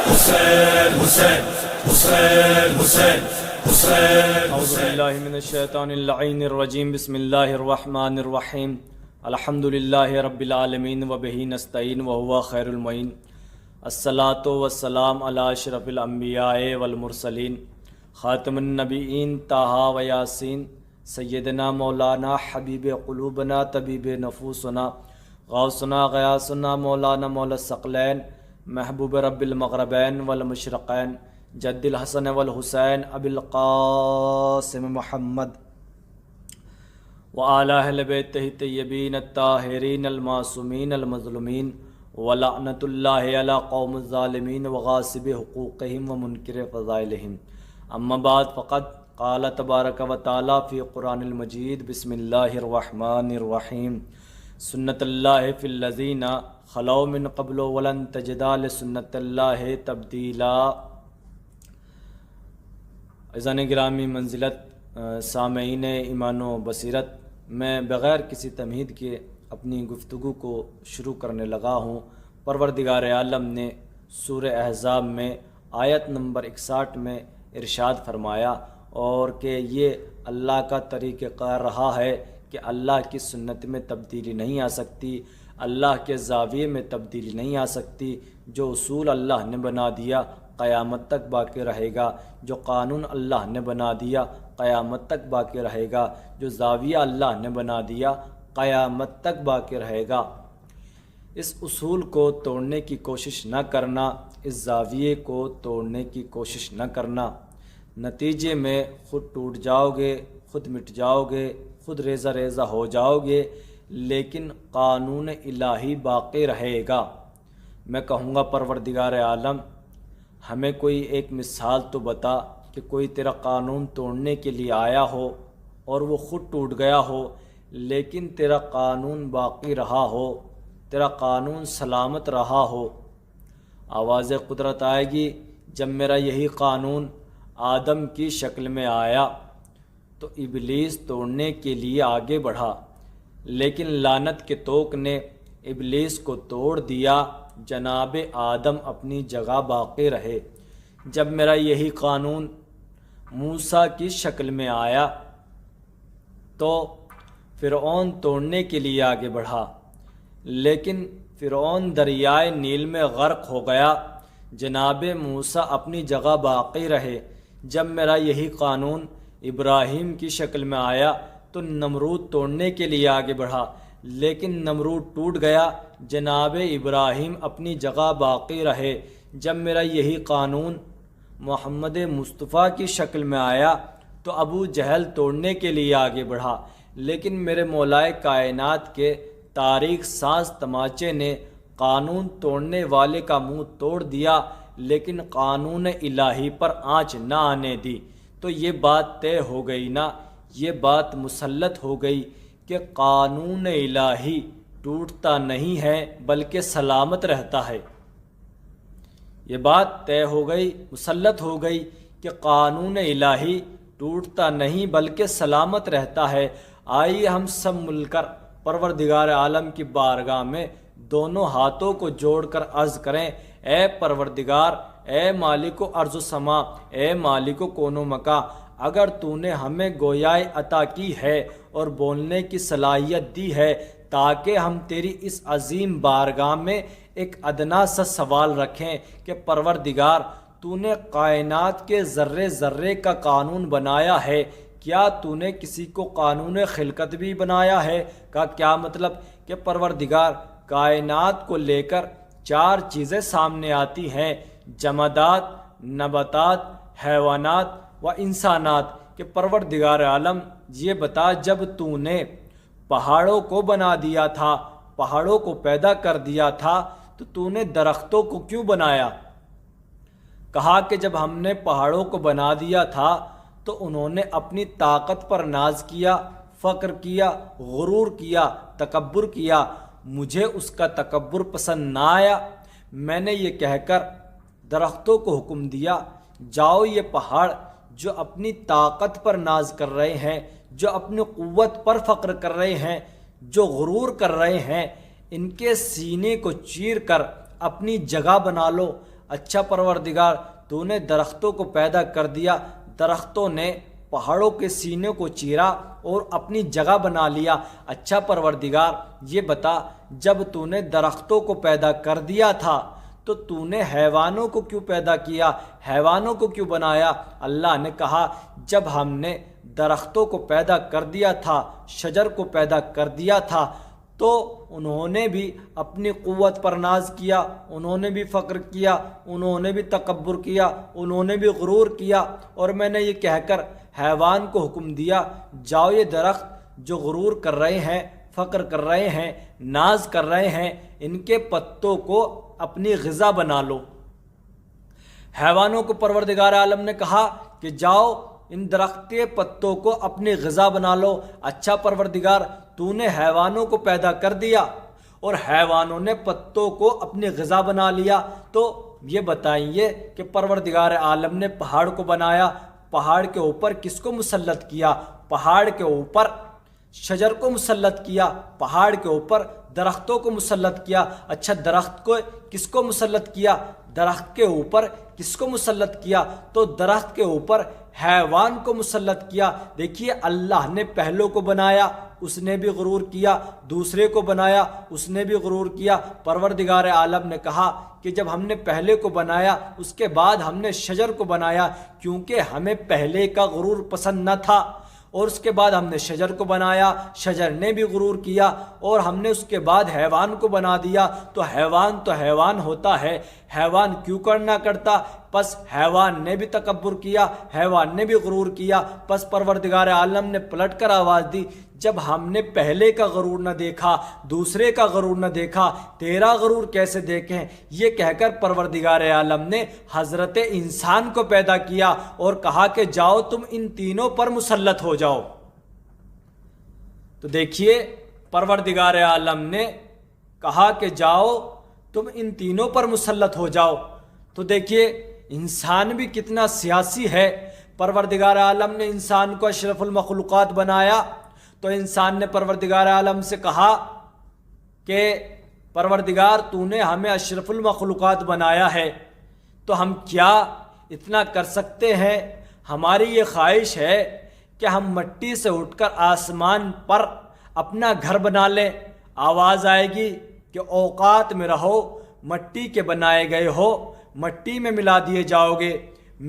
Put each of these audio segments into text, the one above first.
حسین حسین حسین حسین حسین اعوذ باللہ من الشیطان اللعین الرجیم بسم اللہ الرحمن الرحیم الحمد للہ رب العالمین وبہ نستعین وہو خیر المعین الصلاۃ والسلام علی اشرف الانبیاء والمرسلین خاتم النبیین طٰہٰ و یاسین سیدنا مولانا حبیب قلوبنا طبیب نفوسنا غوثنا غیاثنا مولانا مولا الثقلین محبوب رب المغربین والمشرقین جد الحسن والحسین ابی القاسم محمد وآلہ اہل بیتہ الطیبین الطاہرین المعصومین المظلومین ولعنۃ اللہ علی قوم الظالمین وغاصب حقوقہم ومنکر فضائلہم اما بعد فقد قال تبارک و تعالی فی قرآن المجید بسم اللہ الرحمن الرحیم سنت اللہ فی الذین خلو من قبل ولن تجد لسنت اللہ تبدیلا۔ عزیزان گرامی منزلت سامعین ایمان و بصیرت، میں بغیر کسی تمہید کے اپنی گفتگو کو شروع کرنے لگا ہوں۔ پروردگار عالم نے سورہ احزاب میں آیت نمبر 61 میں ارشاد فرمایا اور کہ یہ اللہ کا طریقہ کار رہا ہے کہ اللہ کی سنت میں تبدیلی نہیں آ سکتی، اللہ کے زاویے میں تبدیلی نہیں آ سکتی۔ جو اصول اللہ نے بنا دیا قیامت تک باقی رہے گا، جو قانون اللہ نے بنا دیا قیامت تک باقی رہے گا، جو زاویہ اللہ نے بنا دیا قیامت تک باقی رہے گا۔ اس اصول کو توڑنے کی کوشش نہ کرنا، اس زاویے کو توڑنے کی کوشش نہ کرنا، نتیجے میں خود ٹوٹ جاؤ گے، خود مٹ جاؤ گے، خود ریزہ ریزہ ہو جاؤ گے، لیکن قانون الہی باقی رہے گا۔ میں کہوں گا پروردگار عالم ہمیں کوئی ایک مثال تو بتا کہ کوئی تیرا قانون توڑنے کے لیے آیا ہو اور وہ خود ٹوٹ گیا ہو، لیکن تیرا قانون باقی رہا ہو، تیرا قانون سلامت رہا ہو۔ آواز قدرت آئے گی جب میرا یہی قانون آدم کی شکل میں آیا تو ابلیس توڑنے کے لیے آگے بڑھا، لیکن لعنت کے توق نے ابلیس کو توڑ دیا، جناب آدم اپنی جگہ باقی رہے۔ جب میرا یہی قانون موسیٰ کی شکل میں آیا تو فرعون توڑنے کے لیے آگے بڑھا، لیکن فرعون دریائے نیل میں غرق ہو گیا، جناب موسیٰ اپنی جگہ باقی رہے۔ جب میرا یہی قانون ابراہیم کی شکل میں آیا تو نمرود توڑنے کے لیے آگے بڑھا، لیکن نمرود ٹوٹ گیا، جناب ابراہیم اپنی جگہ باقی رہے۔ جب میرا یہی قانون محمد مصطفیٰ کی شکل میں آیا تو ابو جہل توڑنے کے لیے آگے بڑھا، لیکن میرے مولائے کائنات کے تاریخ ساز تماچے نے قانون توڑنے والے کا منہ توڑ دیا، لیکن قانون الہی پر آنچ نہ آنے دی۔ تو یہ بات طے ہو گئی نا، یہ بات مسلط ہو گئی کہ قانون الہی ٹوٹتا نہیں ہے بلکہ سلامت رہتا ہے۔ یہ بات طے ہو گئی، مسلط ہو گئی کہ قانون الہی ٹوٹتا نہیں بلکہ سلامت رہتا ہے۔ آئیے ہم سب مل کر پروردگار عالم کی بارگاہ میں دونوں ہاتھوں کو جوڑ کر عرض کریں، اے پروردگار، اے مالک و ارض و سما، اے مالک و کون و مکاں، اگر تو نے ہمیں گویائی عطا کی ہے اور بولنے کی صلاحیت دی ہے تاکہ ہم تیری اس عظیم بارگاہ میں ایک ادنا سا سوال رکھیں کہ پروردگار تو نے کائنات کے ذرے ذرے کا قانون بنایا ہے، کیا تو نے کسی کو قانون خلقت بھی بنایا ہے؟ کا کیا مطلب کہ پروردگار کائنات کو لے کر 4 چیزیں سامنے آتی ہیں، جمادات، نباتات، حیوانات و انسانات، کہ پروردگار عالم یہ بتا جب تو نے پہاڑوں کو بنا دیا تھا، پہاڑوں کو پیدا کر دیا تھا تو نے درختوں کو کیوں بنایا؟ کہا کہ جب ہم نے پہاڑوں کو بنا دیا تھا تو انہوں نے اپنی طاقت پر ناز کیا، فخر کیا، غرور کیا، تکبر کیا، مجھے اس کا تکبر پسند نہ آیا۔ میں نے یہ کہہ کر درختوں کو حکم دیا، جاؤ یہ پہاڑ جو اپنی طاقت پر ناز کر رہے ہیں، جو اپنی قوت پر فخر کر رہے ہیں، جو غرور کر رہے ہیں، ان کے سینے کو چیر کر اپنی جگہ بنا لو، اچھا پروردگار تو نے درختوں کو پیدا کر دیا، درختوں نے پہاڑوں کے سینے کو چیرا اور اپنی جگہ بنا لیا۔ اچھا پروردگار یہ بتا، جب تو نے درختوں کو پیدا کر دیا تھا تو تو نے حیوانوں کو کیوں پیدا کیا، حیوانوں کو کیوں بنایا؟ اللہ نے کہا جب ہم نے درختوں کو پیدا کر دیا تھا، شجر کو پیدا کر دیا تھا، تو انہوں نے بھی اپنی قوت پر ناز کیا، انہوں نے بھی فخر کیا، انہوں نے بھی تکبر کیا، انہوں نے بھی غرور کیا، اور میں نے یہ کہہ کر حیوان کو حکم دیا جاؤ یہ درخت جو غرور کر رہے ہیں، فخر کر رہے ہیں، ناز کر رہے ہیں، ان کے پتوں کو اپنی غذا بنا لو۔ حیوانوں کو پروردگار عالم نے کہا کہ جاؤ ان درخت کے پتوں کو اپنی غذا بنا لو۔ اچھا پروردگار تو نے حیوانوں کو پیدا کر دیا اور حیوانوں نے پتوں کو اپنی غذا بنا لیا، تو یہ بتائیے کہ پروردگار عالم نے پہاڑ کو بنایا، پہاڑ کے اوپر کس کو مسلط کیا؟ پہاڑ کے اوپر شجر کو مسلط کیا، پہاڑ کے اوپر درختوں کو مسلط کیا۔ اچھا درخت کو کس کو مسلط کیا؟ درخت کے اوپر کس کو مسلط کیا؟ تو درخت کے اوپر حیوان کو مسلط کیا۔ دیکھیے اللہ نے پہلوں کو بنایا، اس نے بھی غرور کیا، دوسرے کو بنایا، اس نے بھی غرور کیا۔ پروردگار عالم نے کہا کہ جب ہم نے پہلے کو بنایا اس کے بعد ہم نے شجر کو بنایا، کیونکہ ہمیں پہلے کا غرور پسند نہ تھا، اور اس کے بعد ہم نے شجر کو بنایا، شجر نے بھی غرور کیا، اور ہم نے اس کے بعد حیوان کو بنا دیا۔ تو حیوان ہوتا ہے، حیوان کیوں کرنا کرتا؟ پس حیوان نے بھی تکبر کیا، حیوان نے بھی غرور کیا۔ پس پروردگار عالم نے پلٹ کر آواز دی جب ہم نے پہلے کا غرور نہ دیکھا، دوسرے کا غرور نہ دیکھا، تیرا غرور کیسے دیکھیں؟ یہ کہہ کر پروردگار عالم نے حضرت انسان کو پیدا کیا اور کہا کہ جاؤ تم ان تینوں پر مسلط ہو جاؤ۔ تو دیکھیے پروردگار عالم نے کہا کہ جاؤ تم ان تینوں پر مسلط ہو جاؤ۔ تو دیکھیے انسان بھی کتنا سیاسی ہے۔ پروردگار عالم نے انسان کو اشرف المخلوقات بنایا، تو انسان نے پروردگار عالم سے کہا کہ پروردگار تو نے ہمیں اشرف المخلوقات بنایا ہے، تو ہم کیا اتنا کر سکتے ہیں؟ ہماری یہ خواہش ہے کہ ہم مٹی سے اٹھ کر آسمان پر اپنا گھر بنا لیں۔ آواز آئے گی کہ اوقات میں رہو، مٹی کے بنائے گئے ہو، مٹی میں ملا دیے جاؤ گے،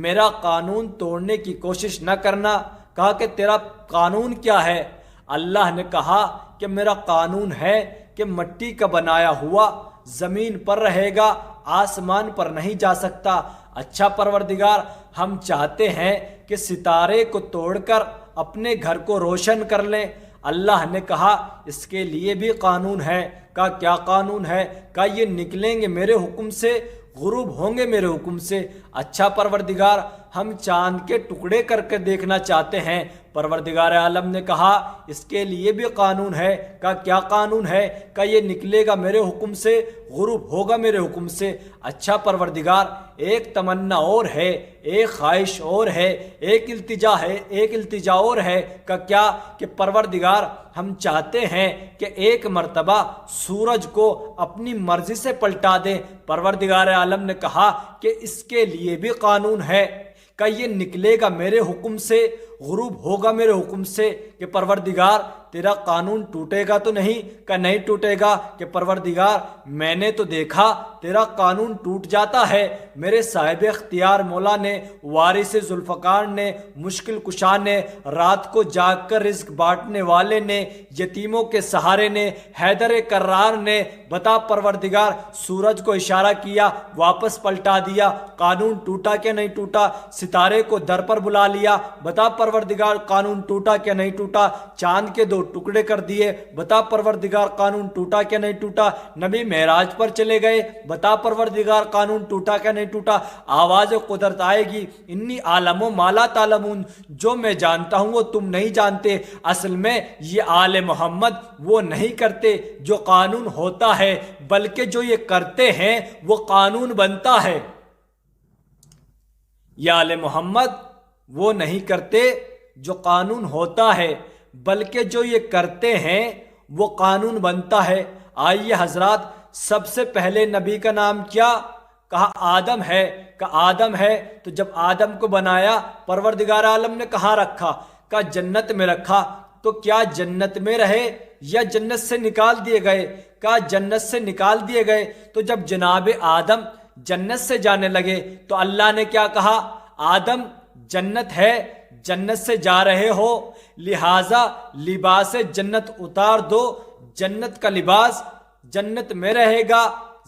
میرا قانون توڑنے کی کوشش نہ کرنا۔ کہا کہ تیرا قانون کیا ہے؟ اللہ نے کہا کہ میرا قانون ہے کہ مٹی کا بنایا ہوا زمین پر رہے گا، آسمان پر نہیں جا سکتا۔ اچھا پروردگار ہم چاہتے ہیں کہ ستارے کو توڑ کر اپنے گھر کو روشن کر لیں۔ اللہ نے کہا اس کے لیے بھی قانون ہے۔ کہا کیا قانون ہے؟ کہا یہ نکلیں گے میرے حکم سے، غروب ہوں گے میرے حکم سے۔ اچھا پروردگار ہم چاند کے ٹکڑے کر کے دیکھنا چاہتے ہیں۔ پروردگار عالم نے کہا اس کے لیے بھی قانون ہے۔ کہا کیا قانون ہے؟ کہا یہ نکلے گا میرے حکم سے، غروب ہوگا میرے حکم سے۔ اچھا پروردگار ایک تمنا اور ہے، ایک خواہش اور ہے، ایک التجا اور ہے۔ کہا کیا؟ کہ پروردگار ہم چاہتے ہیں کہ ایک مرتبہ سورج کو اپنی مرضی سے پلٹا دیں۔ پروردگار عالم نے کہا کہ اس کے لیے بھی قانون ہے۔ کہ یہ نکلے گا میرے حکم سے، غروب ہوگا میرے حکم سے۔ کہ پروردگار تیرا قانون ٹوٹے گا تو نہیں؟ کہ نہیں ٹوٹے گا۔ کہ پروردگار میں نے تو دیکھا تیرا قانون ٹوٹ جاتا ہے۔ میرے صاحب اختیار مولا نے، وارث ذوالفقار نے، مشکل کشا نے، رات کو جاگ کر رزق بانٹنے والے نے، یتیموں کے سہارے نے، حیدر کرار نے، بتا پروردگار سورج کو اشارہ کیا، واپس پلٹا دیا، قانون ٹوٹا کہ نہیں ٹوٹا؟ ستارے کو در پر بلا لیا، بتا پروردگار قانون ٹوٹا کہ نہیں ٹوٹا؟ چاند کے 2 ٹکڑے کر دیے، بتا پروردگار قانون ٹوٹا کہ نہیں ٹوٹا؟ نبی معراج پر چلے گئے، بتا پروردگار قانون ٹوٹا کہ نہیں ٹوٹا؟ آواز قدرت آئے گی انی عالم و مالا تعلمون، جو میں جانتا ہوں وہ تم نہیں جانتے۔ اصل میں یہ آل محمد وہ نہیں کرتے جو قانون ہوتا ہے، بلکہ جو یہ کرتے ہیں وہ قانون بنتا ہے۔ یہ آل محمد وہ نہیں کرتے جو قانون ہوتا ہے، بلکہ جو یہ کرتے ہیں وہ قانون بنتا ہے۔ آئیے حضرات، سب سے پہلے نبی کا نام کیا؟ کہا آدم ہے، کہا آدم ہے، تو جب آدم کو بنایا پروردگار عالم نے کہاں رکھا؟ کہا جنت میں رکھا، تو کیا جنت میں رہے یا جنت سے نکال دیے گئے؟ کہا جنت سے نکال دیے گئے۔ تو جب جناب آدم جنت سے جانے لگے تو اللہ نے کیا کہا؟ آدم جنت ہے، جنت سے جا رہے ہو، لہٰذا لباس جنت اتار دو، جنت کا لباس جنت میں رہے گا،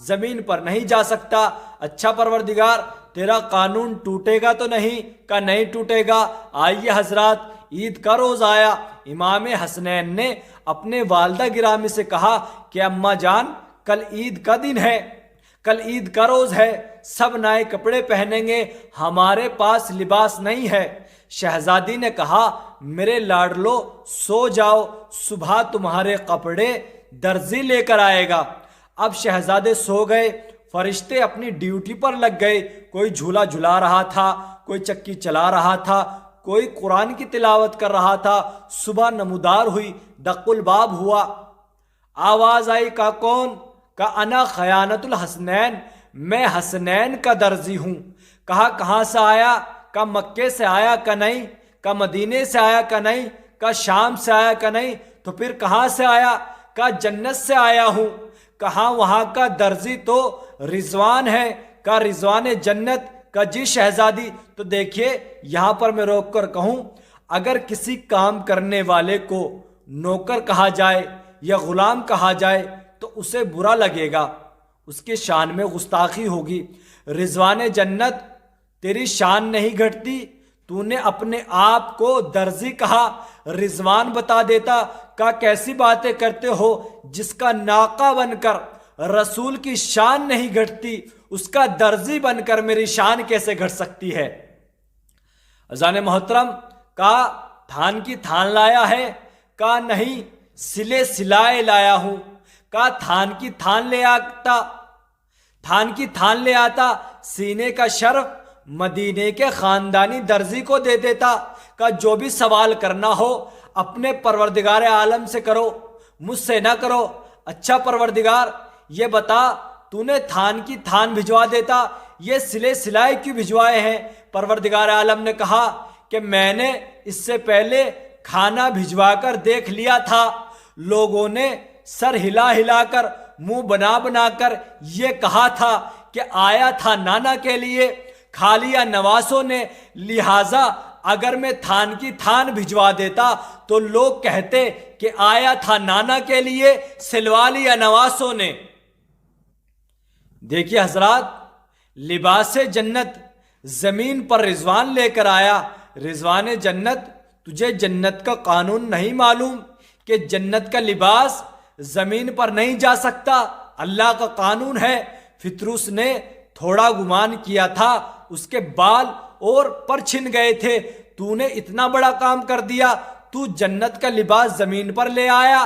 زمین پر نہیں جا سکتا۔ اچھا پروردگار تیرا قانون ٹوٹے گا تو نہیں؟ کہ نہیں ٹوٹے گا۔ آئیے حضرات، عید کا روز آیا، امام حسنین نے اپنے والدہ گرامی سے کہا کہ اماں جان کل عید کا دن ہے، کل عید کا روز ہے، سب نئے کپڑے پہنیں گے، ہمارے پاس لباس نہیں ہے۔ شہزادی نے کہا میرے لاڈلو سو جاؤ، صبح تمہارے کپڑے درزی لے کر آئے گا۔ اب شہزادے سو گئے، فرشتے اپنی ڈیوٹی پر لگ گئے، کوئی جھولا جھلا رہا تھا، کوئی چکی چلا رہا تھا، کوئی قرآن کی تلاوت کر رہا تھا۔ صبح نمودار ہوئی، دق الباب ہوا، آواز آئی کا کون؟ کا انا خیانت الحسنین، میں حسنین کا درزی ہوں۔ کہا کہاں سے آیا؟ کا مکے سے آیا کا نہیں؟ کا مدینے سے آیا کا نہیں؟ کا شام سے آیا کا نہیں؟ تو پھر کہاں سے آیا؟ کا جنت سے آیا ہوں۔ کہاں وہاں کا درزی تو رضوان ہے، کا رضوان جنت، کا جی شہزادی۔ تو دیکھیے یہاں پر میں روک کر کہوں، اگر کسی کام کرنے والے کو نوکر کہا جائے یا غلام کہا جائے تو اسے برا لگے گا، اس کی شان میں گستاخی ہوگی۔ رضوان جنت تیری شان نہیں گھٹتی، تو نے اپنے آپ کو درزی کہا، رضوان بتا دیتا۔ کا کیسی باتیں کرتے ہو؟ جس کا ناقہ بن کر رسول کی شان نہیں گھٹتی، اس کا درزی بن کر میری شان کیسے گھٹ سکتی ہے؟ اذان محترم، کا تھان کی تھان لایا ہے؟ کا نہیں، سلے سلائے لایا ہوں۔ کا تھان کی تھان لے آتا، تھان کی تھان لے آتا، سینے کا شرف مدینے کے خاندانی درزی کو دے دیتا۔ کا جو بھی سوال کرنا ہو اپنے پروردگار عالم سے کرو، مجھ سے نہ کرو۔ اچھا پروردگار یہ بتا، تو نے تھان کی تھان بھجوا دیتا، یہ سلے سلائے کیوں بھجوائے ہیں؟ پروردگار عالم نے کہا کہ میں نے اس سے پہلے کھانا بھجوا کر دیکھ لیا تھا، لوگوں نے سر ہلا ہلا کر، منہ بنا بنا کر یہ کہا تھا کہ آیا تھا نانا کے لیے، کھا لیا نواسوں نے، لہٰذا اگر میں تھان کی تھان بھجوا دیتا تو لوگ کہتے کہ آیا تھا نانا کے لیے، سلوا لیا نواسوں نے۔ دیکھیے حضرات، لباس جنت زمین پر رضوان لے کر آیا۔ رضوان جنت، تجھے جنت کا قانون نہیں معلوم کہ جنت کا لباس زمین پر نہیں جا سکتا؟ اللہ کا قانون ہے۔ فطروس نے تھوڑا گمان کیا تھا، اس کے بال اور پر چھن گئے تھے، تو نے اتنا بڑا کام کر دیا، تو جنت کا لباس زمین پر لے آیا۔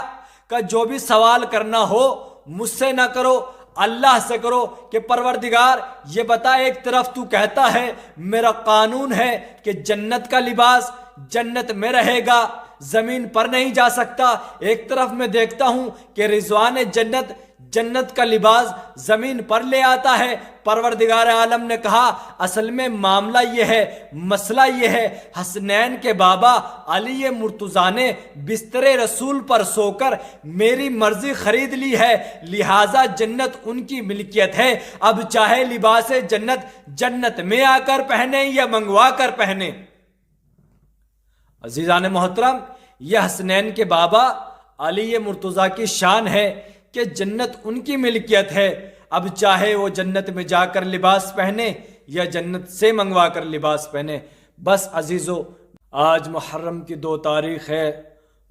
کہ جو بھی سوال کرنا ہو مجھ سے نہ کرو، اللہ سے کرو کہ پروردگار یہ بتا، ایک طرف تو کہتا ہے میرا قانون ہے کہ جنت کا لباس جنت میں رہے گا، زمین پر نہیں جا سکتا، ایک طرف میں دیکھتا ہوں کہ رضوان جنت جنت کا لباس زمین پر لے آتا ہے۔ پروردگار عالم نے کہا اصل میں معاملہ یہ ہے، مسئلہ یہ ہے، حسنین کے بابا علی مرتضیٰ نے بستر رسول پر سو کر میری مرضی خرید لی ہے، لہٰذا جنت ان کی ملکیت ہے، اب چاہے لباس جنت جنت میں آ کر پہنے یا منگوا کر پہنے۔ عزیزان محترم، یہ حسنین کے بابا علی مرتضیٰ کی شان ہے کہ جنت ان کی ملکیت ہے، اب چاہے وہ جنت میں جا کر لباس پہنے یا جنت سے منگوا کر لباس پہنے۔ بس عزیزو، آج محرم کی 2 تاریخ ہے،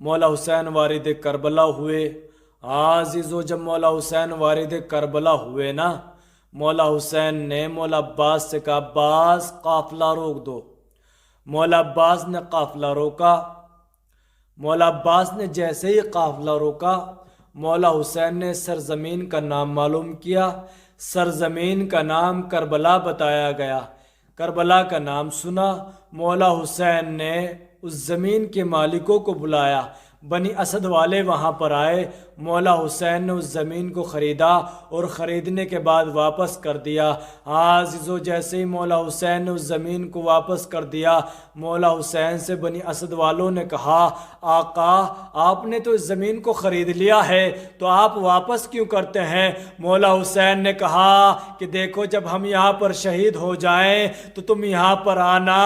مولا حسین وارد کربلا ہوئے۔ عزیزو، جب مولا حسین وارد کربلا ہوئے نا، مولا حسین نے مولا عباس سے کہا عباس قافلہ روک دو۔ مولا عباس نے قافلہ روکا۔ مولا عباس نے جیسے ہی قافلہ روکا، مولا حسین نے سرزمین کا نام معلوم کیا۔ سرزمین کا نام کربلا بتایا گیا۔ کربلا کا نام سنا، مولا حسین نے اس زمین کے مالکوں کو بلایا، بنی اسد والے وہاں پر آئے۔ مولا حسین نے اس زمین کو خریدا اور خریدنے کے بعد واپس کر دیا۔ عزیزو جیسے ہی مولا حسین نے اس زمین کو واپس کر دیا، مولا حسین سے بنی اسد والوں نے کہا آقا آپ نے تو اس زمین کو خرید لیا ہے تو آپ واپس کیوں کرتے ہیں؟ مولا حسین نے کہا کہ دیکھو جب ہم یہاں پر شہید ہو جائیں تو تم یہاں پر آنا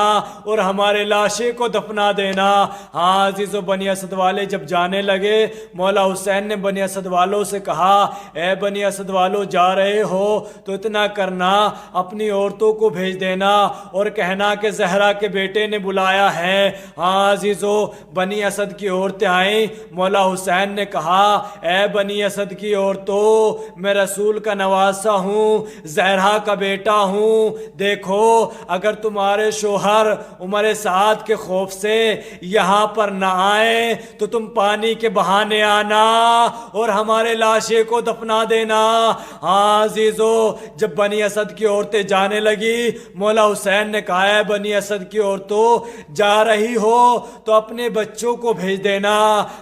اور ہمارے لاشیں کو دفنا دینا۔ ہاں عزیزو بنی اسد والے جب جانے لگے، مولا حسین نے بنی اسد والوں سے کہا اے بنی اسد والوں جا رہے ہو تو اتنا کرنا اپنی عورتوں کو بھیج دینا اور کہنا کہ زہرا کے بیٹے نے بلایا ہے۔ ہاں عزیزو بنی اسد کی عورتیں آئیں، مولا حسین نے کہا اے بنی اسد کی عورتوں میں رسول کا نواسا ہوں، زہرا کا بیٹا ہوں، دیکھو اگر تمہارے شوہر عمر سعد کے خوف سے یہاں پر نہ آئے تو تم پانی کے بہانے آنا اور ہمارے لاشے کو دفنا دینا۔ ہاں عزیزو جب بنی اسد کی عورتیں جانے لگی، مولا حسین نے کہا ہے بنی اسد کی عورتوں جا رہی ہو تو اپنے بچوں کو بھیج دینا۔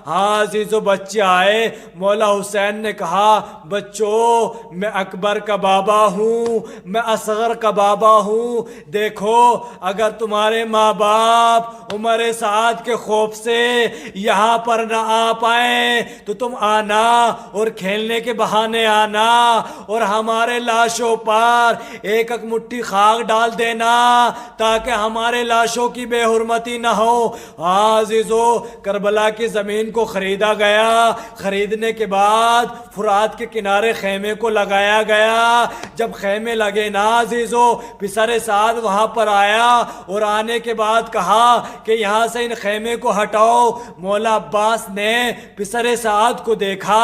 ہاں عزیزو بچے آئے، مولا حسین نے کہا بچوں میں اکبر کا بابا ہوں، میں اصغر کا بابا ہوں، دیکھو اگر تمہارے ماں باپ عمر سعد کے خوف سے یہاں پر نہ آ پائیں تو تم آنا اور کھیلنے کے بہانے آنا اور ہمارے لاشوں پر ایک ایک مٹھی خاک ڈال دینا تاکہ ہمارے لاشوں کی بے حرمتی نہ ہو۔ ہاں عزیزو کربلا کی زمین کو خریدا گیا، خریدنے کے بعد فرات کے کنارے خیمے کو لگایا گیا۔ جب خیمے لگے نا عزیزو پسر سعد وہاں پر آیا اور آنے کے بعد کہا کہ یہاں سے ان خیمے کو ہٹاؤ۔ مولا عباس نے پسر سعد کو دیکھا،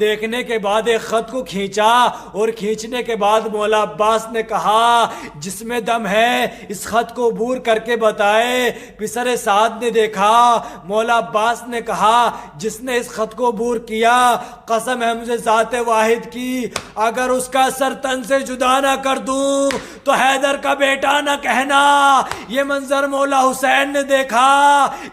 دیکھنے کے بعد ایک خط کو کھینچا اور کھینچنے کے بعد مولا عباس نے کہا جس میں دم ہے اس خط کو عبور کر کے بتائے۔ پسر سعد نے دیکھا، مولا عباس نے کہا جس نے اس خط کو عبور کیا قسم ہے مجھے ذات واحد کی اگر اس کا سر تن سے جدا نہ کر دوں تو حیدر کا بیٹا نہ کہنا۔ یہ منظر مولا حسین نے دیکھا۔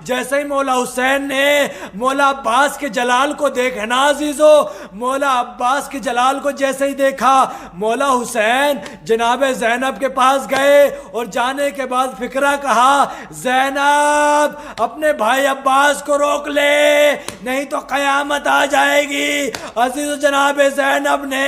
جیسے ہی مولا حسین نے مولا عباس کے جلال کو دیکھنا عزیزو، مولا عباس کے جلال کو جیسے ہی دیکھا، مولا حسین جناب زینب کے پاس گئے اور جانے کے بعد فکرہ کہا زینب اپنے بھائی عباس کو روک لے نہیں تو قیامت آ جائے گی۔ عزیز جناب زینب نے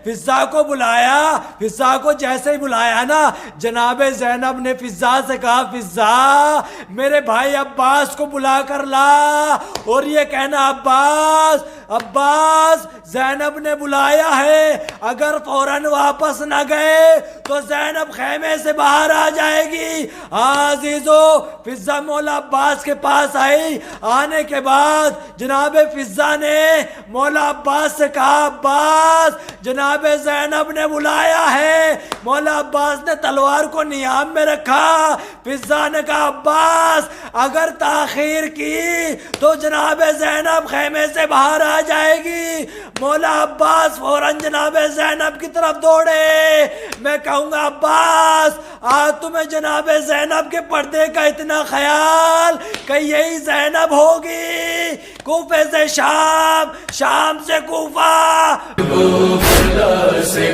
فضا کو بلایا، فضا کو جیسے ہی بلایا نا جناب زینب نے فضا سے کہا فضا میرے بھائی عباس کو بلا کر لا اور یہ کہنا عباس عباس زینب نے بلایا ہے، اگر فوراً واپس نہ گئے تو زینب خیمے سے باہر آ جائے گی۔ عزیزو فضا مولا عباس کے پاس آئی، آنے کے بعد جناب فضا نے مولا عباس سے کہا عباس جناب زینب نے بلایا ہے۔ مولا عباس نے تلوار کو نیام میں رکھا۔ فضا نے کہا عباس اگر تاخیر کی تو جناب زینب خیمے سے باہر آ جائے گی۔ مولا عباس فوراً جناب زینب کی طرف دوڑے۔ میں کہوں گا عباس آج تمہیں جناب زینب کے پردے کا اتنا خیال کہ یہی زینب ہوگی، کوفے سے شام، شام سے کوفہ، کربلا سے